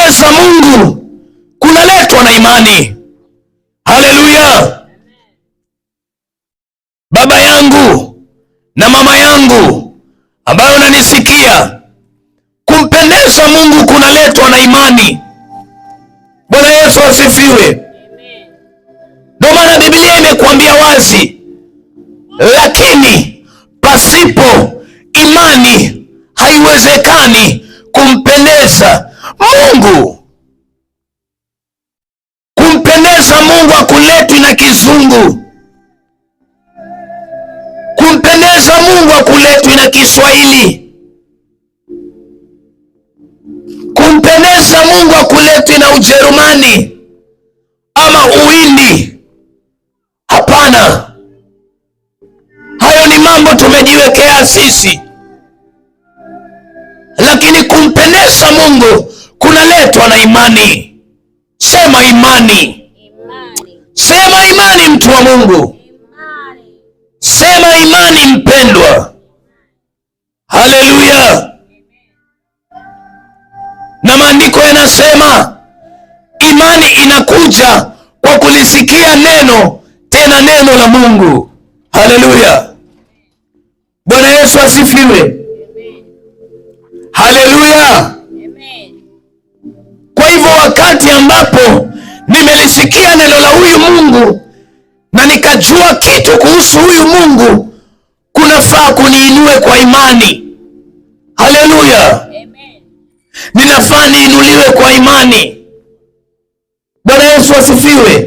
kumpendeza Mungu kunaletwa na imani. Haleluya! Baba yangu na mama yangu ambayo unanisikia, kumpendeza Mungu kunaletwa na imani. Bwana Yesu asifiwe. Ndio maana Biblia imekuambia wazi, lakini pasipo imani haiwezekani kumpendeza Mungu. Kumpendeza Mungu hakuletwi na kizungu. Kumpendeza Mungu hakuletwi na Kiswahili. Kumpendeza Mungu hakuletwi na Ujerumani ama Uhindi. Hapana, hayo ni mambo tumejiwekea sisi. Lakini kumpendeza Mungu kunaletwa na imani. Sema imani. Sema imani, mtu wa Mungu. Sema imani, mpendwa. Haleluya. Na maandiko yanasema imani inakuja kwa kulisikia neno, tena neno la Mungu. Haleluya. Bwana Yesu asifiwe. Haleluya. Kwa hivyo wakati ambapo nimelisikia neno la huyu Mungu na nikajua kitu kuhusu huyu Mungu, kunafaa kuniinue kwa imani. Haleluya. Ninafaa niinuliwe kwa imani. Bwana Yesu asifiwe.